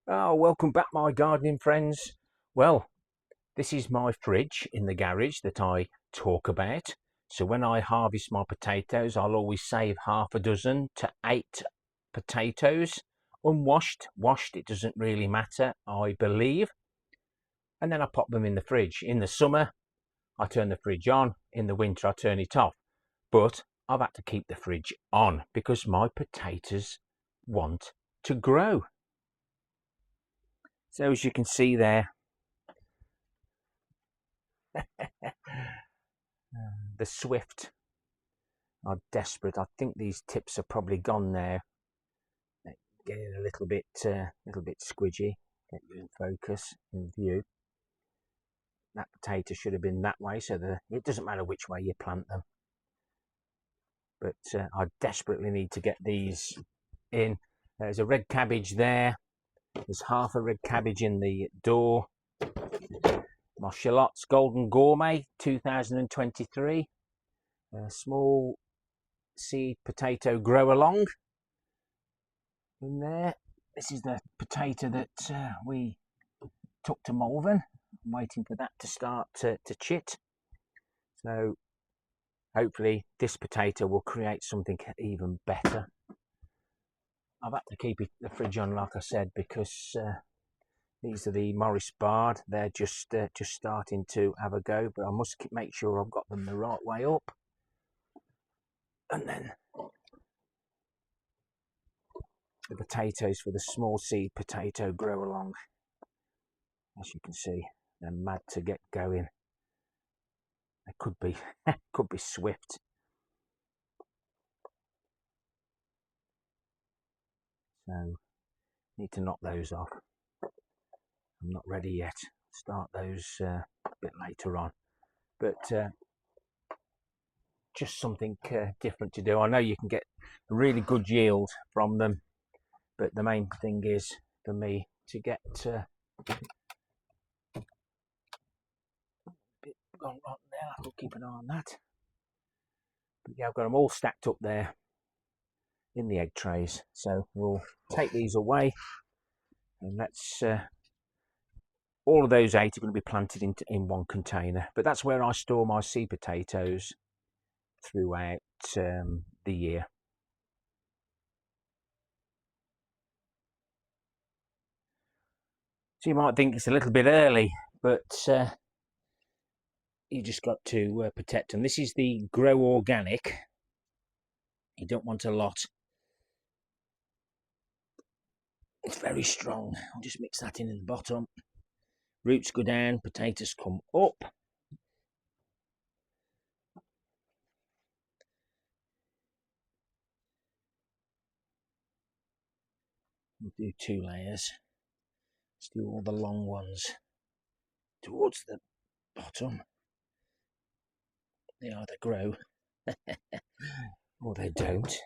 Oh, welcome back, my gardening friends. Well, this is my fridge in the garage that I talk about. So when I harvest my potatoes, I'll always save half a dozen to 8 potatoes, unwashed. Washed, it doesn't really matter, I believe. And then I pop them in the fridge. In the summer, I turn the fridge on. In the winter, I turn it off. But I've had to keep the fridge on because my potatoes want to grow. So as you can see there, the Swift are desperate. I think these tips are probably gone now. Getting a little bit squidgy. Get you in focus, in view. That potato should have been that way, so it doesn't matter which way you plant them. But I desperately need to get these in. There's a red cabbage there. There's half a red cabbage in the door. My shallots Golden Gourmet 2023. Small seed potato grow along in there. This is the potato that we took to Malvern. I'm waiting for that to start to chit. So hopefully this potato will create something even better. I've had to keep the fridge on, like I said, because these are the Morris Bard. They're just starting to have a go, but I must make sure I've got them the right way up. And then the potatoes for the small seed potato grow along. As you can see, they're mad to get going. They could be could be swift. So need to knock those off. I'm not ready yet. Start those a bit later on. But just something different to do. I know you can get a really good yield from them, but the main thing is for me to get bit gone rotten there. I'll keep an eye on that. But yeah, I've got them all stacked up there in the egg trays. So we'll take these away, and let's. All of those 8 are going to be planted in one container. But that's where I store my seed potatoes throughout the year. So you might think it's a little bit early, but you just got to protect them. This is the Grow Organic. You don't want a lot. It's very strong. I'll just mix that in the bottom. Roots go down, potatoes come up. We'll do 2 layers. Let's do all the long ones towards the bottom. They either grow or they don't.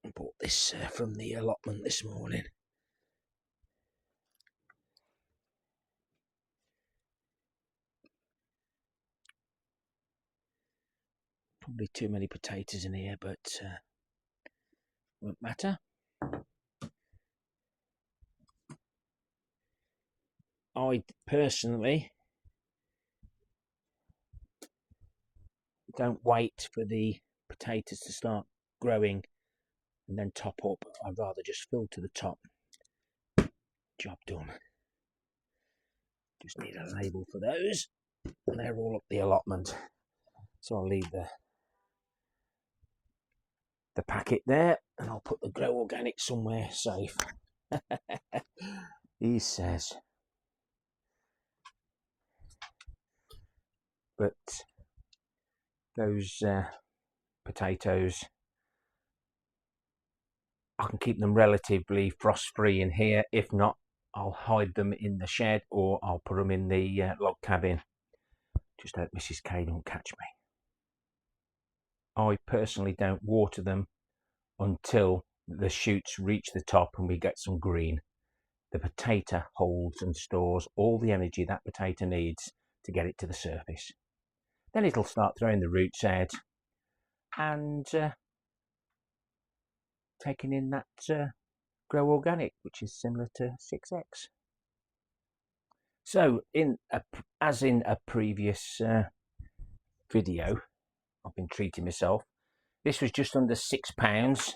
I bought this from the Allotment this morning. Probably too many potatoes in here, but won't matter. I personally don't wait for the potatoes to start growing and then top up. I'd rather just fill to the top. Job done. Just need a label for those, and they're all up the Allotment. So I'll leave the packet there, and I'll put the Grow Organic somewhere safe. He says. But those potatoes, I can keep them relatively frost free in here. If not, I'll hide them in the shed, or I'll put them in the log cabin. Just hope Mrs. K don't catch me. I personally don't water them until the shoots reach the top and we get some green. The potato holds and stores all the energy that potato needs to get it to the surface. Then it'll start throwing the roots out and taking in that Grow Organic, which is similar to 6X. So, as in a previous video, I've been treating myself. This was just under £6.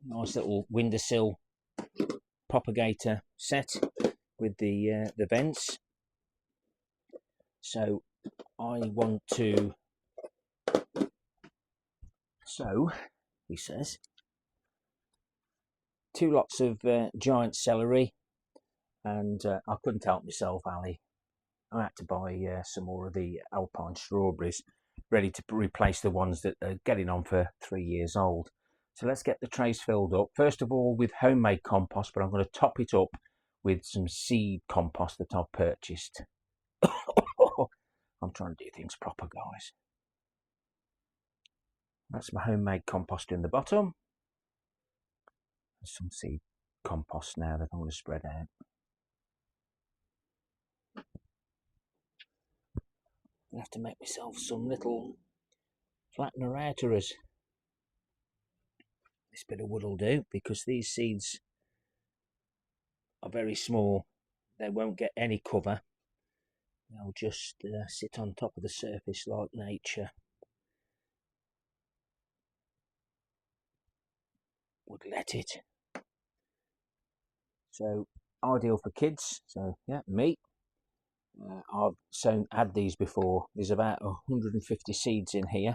Nice little windowsill propagator set with the vents. So I want to sow, he says, 2 lots of giant celery, and I couldn't help myself, Ali. I had to buy some more of the alpine strawberries, ready to replace the ones that are getting on for 3 years old. So let's get the trays filled up, first of all with homemade compost, but I'm going to top it up with some seed compost that I've purchased. I'm trying to do things proper, guys. That's my homemade compost in the bottom. There's some seed compost now that I'm going to spread out. I have to make myself some little flattener outerers. This bit of wood will do, because these seeds are very small. They won't get any cover. They'll just sit on top of the surface like nature would let it. So ideal for kids. So yeah, me. I've had these before. There's about 150 seeds in here.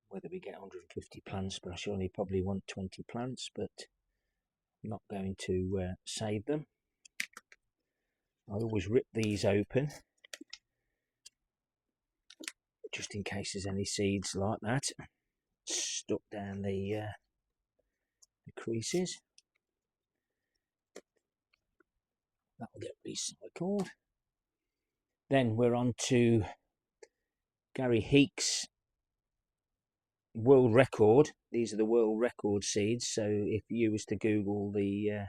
Whether we get 150 plants, but I surely probably want 20 plants, but I'm not going to save them. I always rip these open, just in case there's any seeds like that stuck down the creases. That'll get recycled. Then we're on to Gary Heek's world record. These are the world record seeds. So if you was to Google the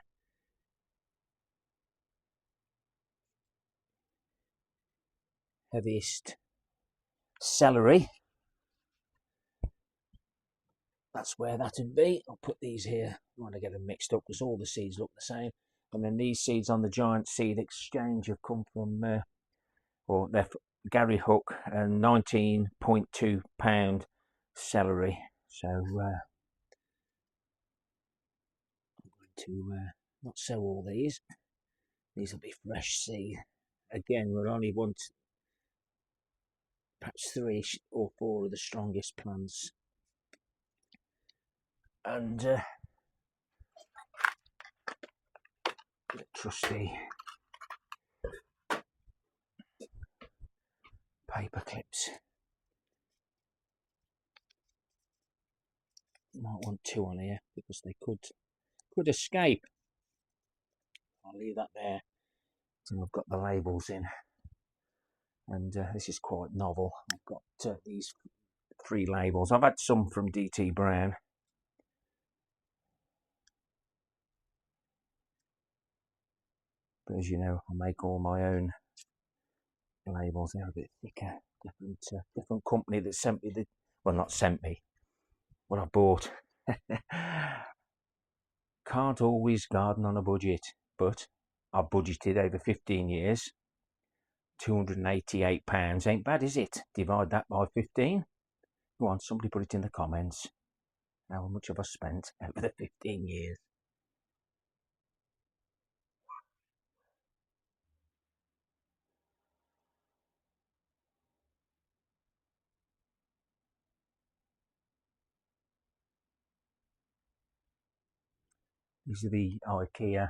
heaviest celery, that's where that would be. I'll put these here. I want to get them mixed up because all the seeds look the same. And then these seeds on the Giant Seed Exchange have come from, or they're Gary Hook, and 19.2 pound celery. So I'm going to not sow all these. These will be fresh seed. Again, we'll only want perhaps 3 or 4 of the strongest plants. And the trusty paper clips. Might want 2 on here because they could escape. I'll leave that there until I've got the labels in. And this is quite novel. I've got these 3 labels. I've had some from DT Brown. But as you know, I make all my own labels. They're a bit thicker. Different company that sent me well, not sent me, what I bought. Can't always garden on a budget, but I budgeted over 15 years. £288 ain't bad, is it? Divide that by 15. Go on, somebody put it in the comments. How much have I spent over the 15 years? These are the IKEA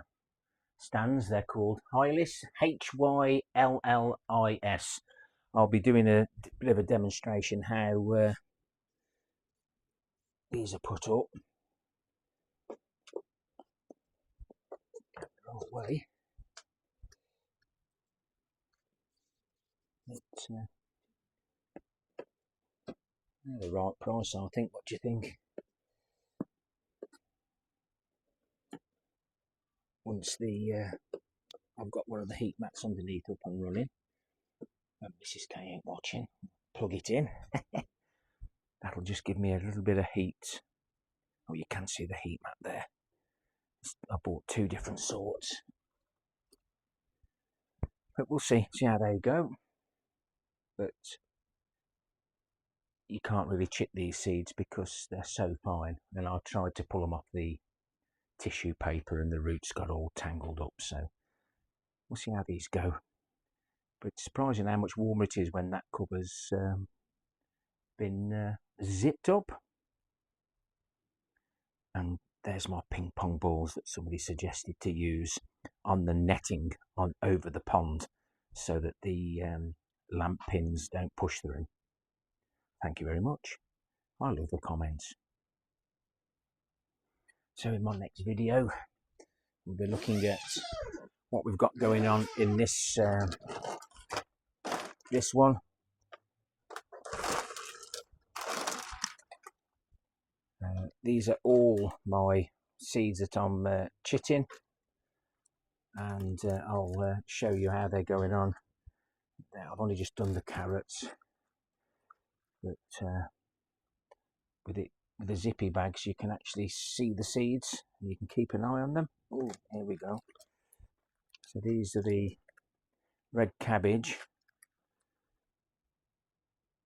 stands. They're called Hyllis, Hyllis. I'll be doing a bit of a demonstration how these are put up. Away. They're the right price, I think. What do you think? Once I've got one of the heat mats underneath up and running, and Mrs. K ain't watching, plug it in. That'll just give me a little bit of heat. Oh, you can see the heat mat there. I bought 2 different sorts, but we'll see how they go. But you can't really chip these seeds because they're so fine, and I tried to pull them off the tissue paper and the roots got all tangled up, so we'll see how these go. But it's surprising how much warmer it is when that cover's been zipped up. And there's my ping pong balls that somebody suggested to use on the netting on over the pond so that the lamp pins don't push through. Thank you very much. I love the comments. So in my next video, we'll be looking at what we've got going on in this this one. These are all my seeds that I'm chitting, and I'll show you how they're going on. Now, I've only just done the carrots, but with the zippy bags you can actually see the seeds and you can keep an eye on them. Oh, here we go. So these are the red cabbage.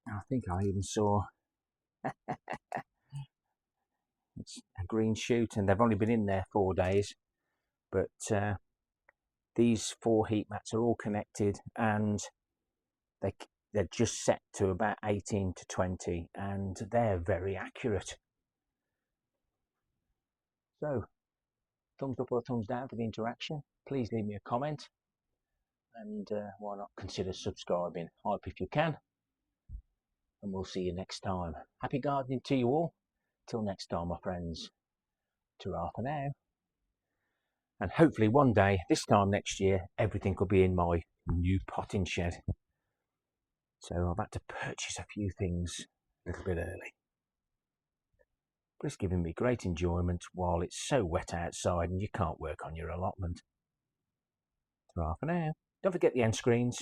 I think I even saw it's a green shoot, and they've only been in there 4 days, but these 4 heat mats are all connected, and they're just set to about 18 to 20, and they're very accurate. So thumbs up or thumbs down for the interaction. Please leave me a comment, and why not consider subscribing? Hype if you can, and we'll see you next time. Happy gardening to you all. Till next time, my friends. Ta-ra for now. And hopefully one day, this time next year, everything will be in my new potting shed. So I've had to purchase a few things a little bit early. But it's giving me great enjoyment while it's so wet outside and you can't work on your allotment. Ta-ra for now. Don't forget the end screens.